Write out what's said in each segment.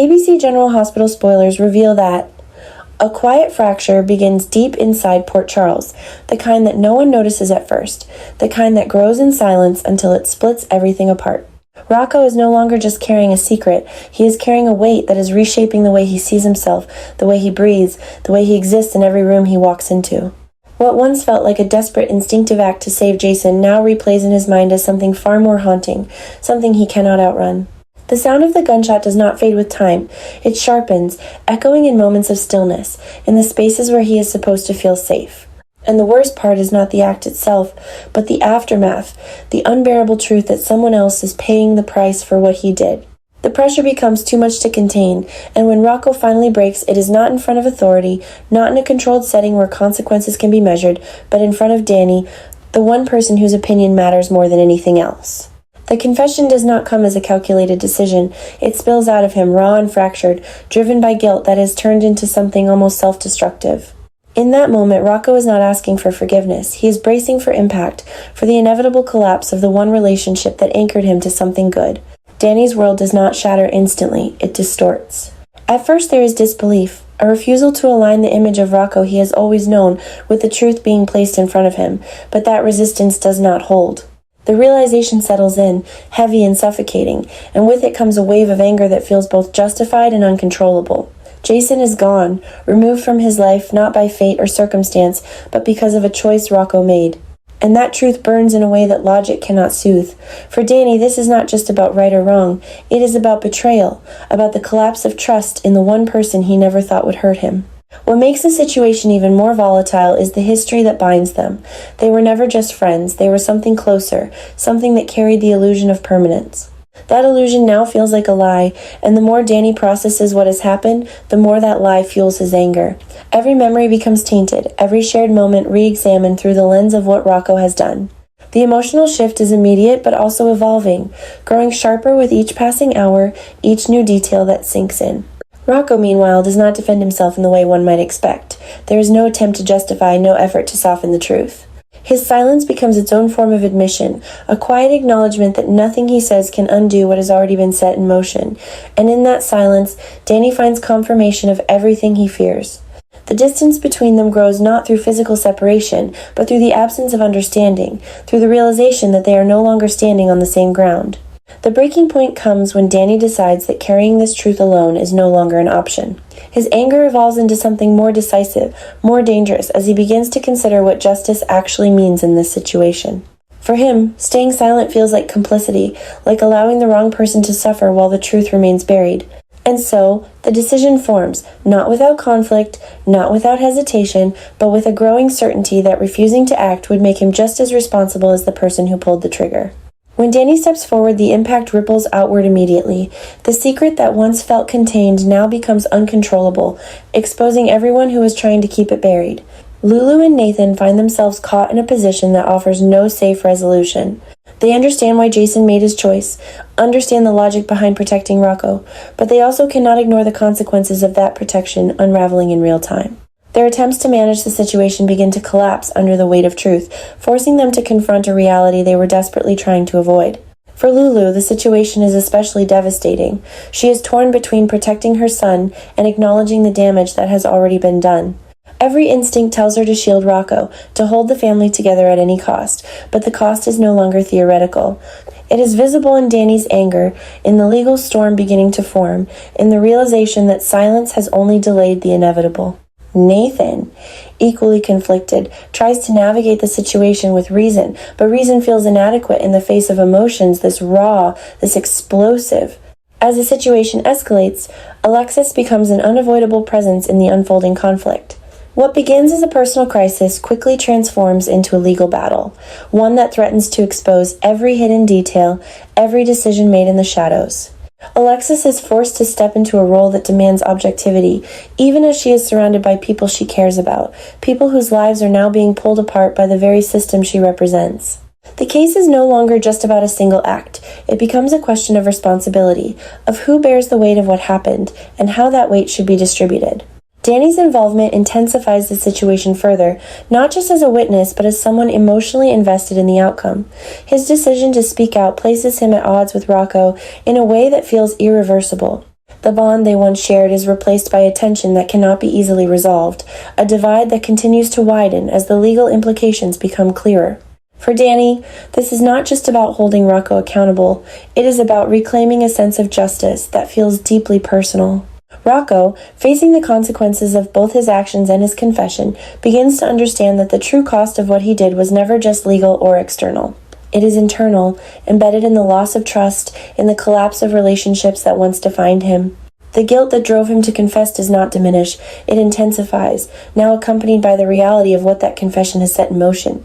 ABC General Hospital spoilers reveal that a quiet fracture begins deep inside Port Charles, the kind that no one notices at first, the kind that grows in silence until it splits everything apart. Rocco is no longer just carrying a secret, he is carrying a weight that is reshaping the way he sees himself, the way he breathes, the way he exists in every room he walks into. What once felt like a desperate instinctive act to save Jason now replays in his mind as something far more haunting, something he cannot outrun. The sound of the gunshot does not fade with time. It sharpens, echoing in moments of stillness, in the spaces where he is supposed to feel safe. And the worst part is not the act itself, but the aftermath, the unbearable truth that someone else is paying the price for what he did. The pressure becomes too much to contain, and when Rocco finally breaks, it is not in front of authority, not in a controlled setting where consequences can be measured, but in front of Danny, the one person whose opinion matters more than anything else. The confession does not come as a calculated decision. It spills out of him, raw and fractured, driven by guilt that has turned into something almost self-destructive. In that moment, Rocco is not asking for forgiveness. He is bracing for impact, for the inevitable collapse of the one relationship that anchored him to something good. Danny's world does not shatter instantly. It distorts. At first there is disbelief, a refusal to align the image of Rocco he has always known with the truth being placed in front of him, but that resistance does not hold. The realization settles in, heavy and suffocating, and with it comes a wave of anger that feels both justified and uncontrollable. Jason is gone, removed from his life not by fate or circumstance, but because of a choice Rocco made. And that truth burns in a way that logic cannot soothe. For Danny, this is not just about right or wrong. It is about betrayal, about the collapse of trust in the one person he never thought would hurt him. What makes the situation even more volatile is the history that binds them. They were never just friends, they were something closer, something that carried the illusion of permanence. That illusion now feels like a lie, and the more Danny processes what has happened, the more that lie fuels his anger. Every memory becomes tainted, every shared moment re-examined through the lens of what Rocco has done. The emotional shift is immediate but also evolving, growing sharper with each passing hour, each new detail that sinks in. Rocco, meanwhile, does not defend himself in the way one might expect. There is no attempt to justify, no effort to soften the truth. His silence becomes its own form of admission, a quiet acknowledgement that nothing he says can undo what has already been set in motion. And in that silence, Danny finds confirmation of everything he fears. The distance between them grows not through physical separation, but through the absence of understanding, through the realization that they are no longer standing on the same ground. The breaking point comes when Danny decides that carrying this truth alone is no longer an option. His anger evolves into something more decisive, more dangerous, as he begins to consider what justice actually means in this situation. For him, staying silent feels like complicity, like allowing the wrong person to suffer while the truth remains buried. And so, the decision forms, not without conflict, not without hesitation, but with a growing certainty that refusing to act would make him just as responsible as the person who pulled the trigger. When Danny steps forward, the impact ripples outward immediately. The secret that once felt contained now becomes uncontrollable, exposing everyone who was trying to keep it buried. Lulu and Nathan find themselves caught in a position that offers no safe resolution. They understand why Jason made his choice, understand the logic behind protecting Rocco, but they also cannot ignore the consequences of that protection unraveling in real time. Their attempts to manage the situation begin to collapse under the weight of truth, forcing them to confront a reality they were desperately trying to avoid. For Lulu, the situation is especially devastating. She is torn between protecting her son and acknowledging the damage that has already been done. Every instinct tells her to shield Rocco, to hold the family together at any cost, but the cost is no longer theoretical. It is visible in Danny's anger, in the legal storm beginning to form, in the realization that silence has only delayed the inevitable. Nathan, equally conflicted, tries to navigate the situation with reason, but reason feels inadequate in the face of emotions this raw, this explosive. As the situation escalates, Alexis becomes an unavoidable presence in the unfolding conflict. What begins as a personal crisis quickly transforms into a legal battle, one that threatens to expose every hidden detail, every decision made in the shadows. Alexis is forced to step into a role that demands objectivity, even as she is surrounded by people she cares about, people whose lives are now being pulled apart by the very system she represents. The case is no longer just about a single act. It becomes a question of responsibility, of who bears the weight of what happened, and how that weight should be distributed. Danny's involvement intensifies the situation further, not just as a witness, but as someone emotionally invested in the outcome. His decision to speak out places him at odds with Rocco in a way that feels irreversible. The bond they once shared is replaced by a tension that cannot be easily resolved, a divide that continues to widen as the legal implications become clearer. For Danny, this is not just about holding Rocco accountable, it is about reclaiming a sense of justice that feels deeply personal. Rocco, facing the consequences of both his actions and his confession, begins to understand that the true cost of what he did was never just legal or external. It is internal, embedded in the loss of trust, in the collapse of relationships that once defined him. The guilt that drove him to confess does not diminish, it intensifies, now accompanied by the reality of what that confession has set in motion.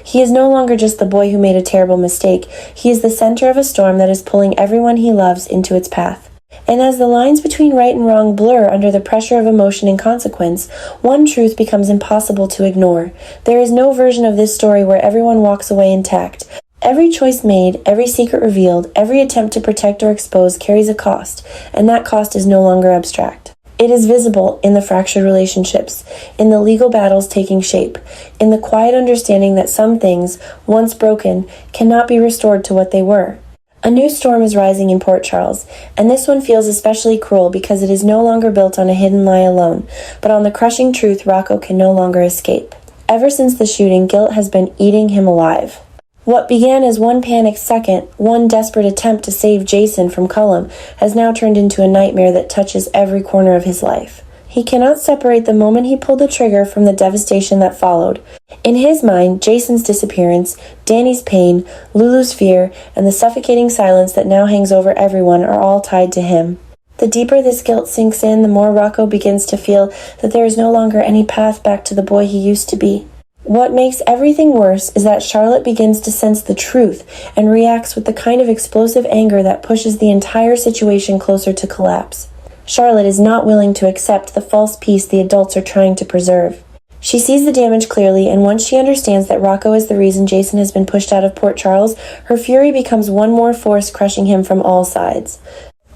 He is no longer just the boy who made a terrible mistake, he is the center of a storm that is pulling everyone he loves into its path. And as the lines between right and wrong blur under the pressure of emotion and consequence, one truth becomes impossible to ignore. There is no version of this story where everyone walks away intact. Every choice made, every secret revealed, every attempt to protect or expose carries a cost, and that cost is no longer abstract. It is visible in the fractured relationships, in the legal battles taking shape, in the quiet understanding that some things, once broken, cannot be restored to what they were. A new storm is rising in Port Charles, and this one feels especially cruel because it is no longer built on a hidden lie alone, but on the crushing truth Rocco can no longer escape. Ever since the shooting, guilt has been eating him alive. What began as one panicked second, one desperate attempt to save Jason from Cullum, has now turned into a nightmare that touches every corner of his life. He cannot separate the moment he pulled the trigger from the devastation that followed. In his mind, Jason's disappearance, Danny's pain, Lulu's fear, and the suffocating silence that now hangs over everyone are all tied to him. The deeper this guilt sinks in, the more Rocco begins to feel that there is no longer any path back to the boy he used to be. What makes everything worse is that Charlotte begins to sense the truth and reacts with the kind of explosive anger that pushes the entire situation closer to collapse. Charlotte is not willing to accept the false peace the adults are trying to preserve. She sees the damage clearly, and once she understands that Rocco is the reason Jason has been pushed out of Port Charles, her fury becomes one more force crushing him from all sides.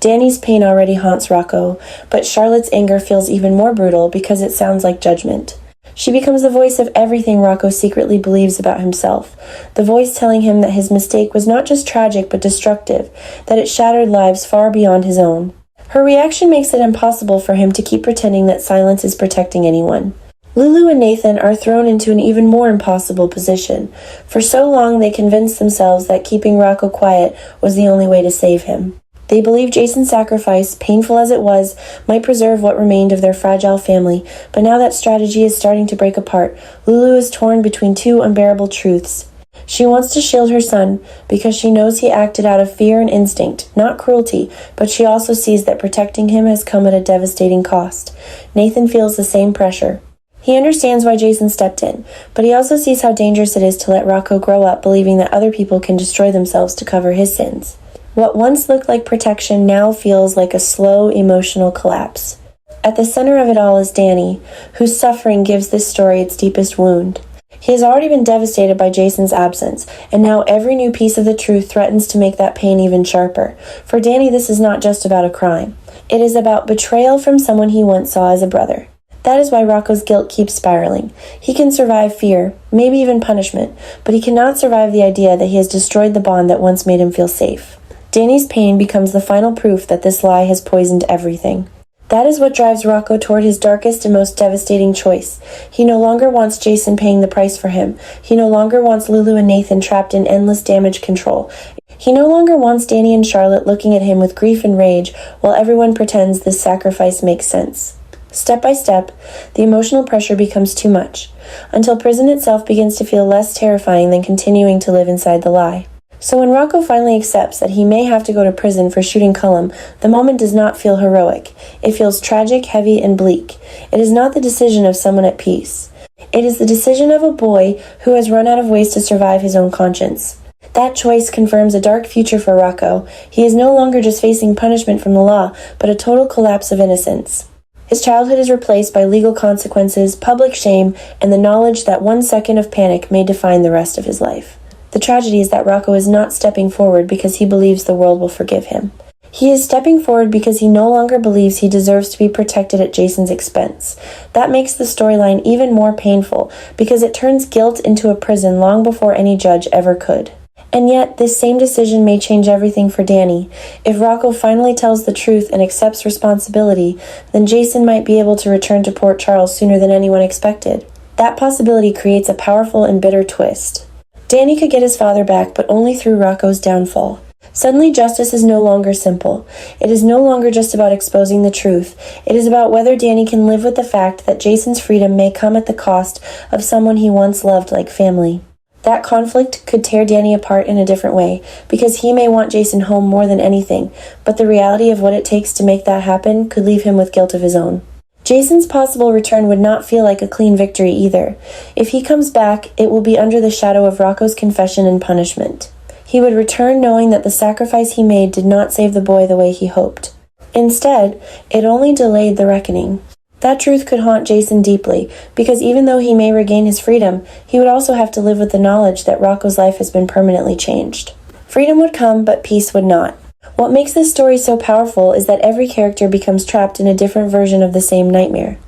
Danny's pain already haunts Rocco, but Charlotte's anger feels even more brutal because it sounds like judgment. She becomes the voice of everything Rocco secretly believes about himself, the voice telling him that his mistake was not just tragic but destructive, that it shattered lives far beyond his own. Her reaction makes it impossible for him to keep pretending that silence is protecting anyone. Lulu and Nathan are thrown into an even more impossible position. For so long they convinced themselves that keeping Rocco quiet was the only way to save him. They believed Jason's sacrifice, painful as it was, might preserve what remained of their fragile family, but now that strategy is starting to break apart, Lulu is torn between two unbearable truths. She wants to shield her son because she knows he acted out of fear and instinct, not cruelty, but she also sees that protecting him has come at a devastating cost. Nathan feels the same pressure. He understands why Jason stepped in, but he also sees how dangerous it is to let Rocco grow up believing that other people can destroy themselves to cover his sins. What once looked like protection now feels like a slow, emotional collapse. At the center of it all is Danny, whose suffering gives this story its deepest wound. He has already been devastated by Jason's absence, and now every new piece of the truth threatens to make that pain even sharper. For Danny, this is not just about a crime. It is about betrayal from someone he once saw as a brother. That is why Rocco's guilt keeps spiraling. He can survive fear, maybe even punishment, but he cannot survive the idea that he has destroyed the bond that once made him feel safe. Danny's pain becomes the final proof that this lie has poisoned everything. That is what drives Rocco toward his darkest and most devastating choice. He no longer wants Jason paying the price for him. He no longer wants Lulu and Nathan trapped in endless damage control. He no longer wants Danny and Charlotte looking at him with grief and rage while everyone pretends this sacrifice makes sense. Step by step, the emotional pressure becomes too much, until prison itself begins to feel less terrifying than continuing to live inside the lie. So when Rocco finally accepts that he may have to go to prison for shooting Cullum, the moment does not feel heroic. It feels tragic, heavy, and bleak. It is not the decision of someone at peace. It is the decision of a boy who has run out of ways to survive his own conscience. That choice confirms a dark future for Rocco. He is no longer just facing punishment from the law, but a total collapse of innocence. His childhood is replaced by legal consequences, public shame, and the knowledge that 1 second of panic may define the rest of his life. The tragedy is that Rocco is not stepping forward because he believes the world will forgive him. He is stepping forward because he no longer believes he deserves to be protected at Jason's expense. That makes the storyline even more painful because it turns guilt into a prison long before any judge ever could. And yet, this same decision may change everything for Danny. If Rocco finally tells the truth and accepts responsibility, then Jason might be able to return to Port Charles sooner than anyone expected. That possibility creates a powerful and bitter twist. Danny could get his father back, but only through Rocco's downfall. Suddenly, justice is no longer simple. It is no longer just about exposing the truth. It is about whether Danny can live with the fact that Jason's freedom may come at the cost of someone he once loved like family. That conflict could tear Danny apart in a different way, because he may want Jason home more than anything, but the reality of what it takes to make that happen could leave him with guilt of his own. Jason's possible return would not feel like a clean victory either. If he comes back, it will be under the shadow of Rocco's confession and punishment. He would return knowing that the sacrifice he made did not save the boy the way he hoped. Instead, it only delayed the reckoning. That truth could haunt Jason deeply, because even though he may regain his freedom, he would also have to live with the knowledge that Rocco's life has been permanently changed. Freedom would come, but peace would not. What makes this story so powerful is that every character becomes trapped in a different version of the same nightmare.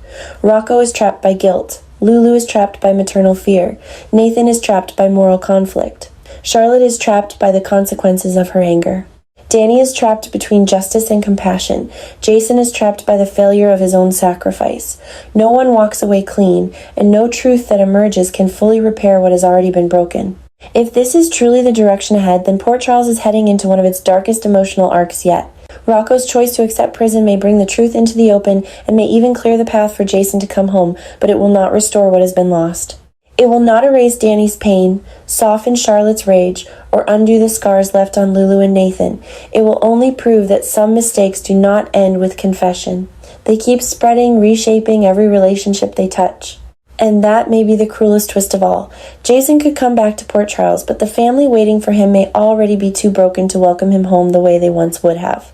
Rocco is trapped by guilt. Lulu is trapped by maternal fear. Nathan is trapped by moral conflict. Charlotte is trapped by the consequences of her anger. Danny is trapped between justice and compassion. Jason is trapped by the failure of his own sacrifice. No one walks away clean, and no truth that emerges can fully repair what has already been broken. If this is truly the direction ahead, then Port Charles is heading into one of its darkest emotional arcs yet. Rocco's choice to accept prison may bring the truth into the open and may even clear the path for Jason to come home, but it will not restore what has been lost. It will not erase Danny's pain, soften Charlotte's rage, or undo the scars left on Lulu and Nathan. It will only prove that some mistakes do not end with confession. They keep spreading, reshaping every relationship they touch. And that may be the cruelest twist of all. Jason could come back to Port Charles, but the family waiting for him may already be too broken to welcome him home the way they once would have.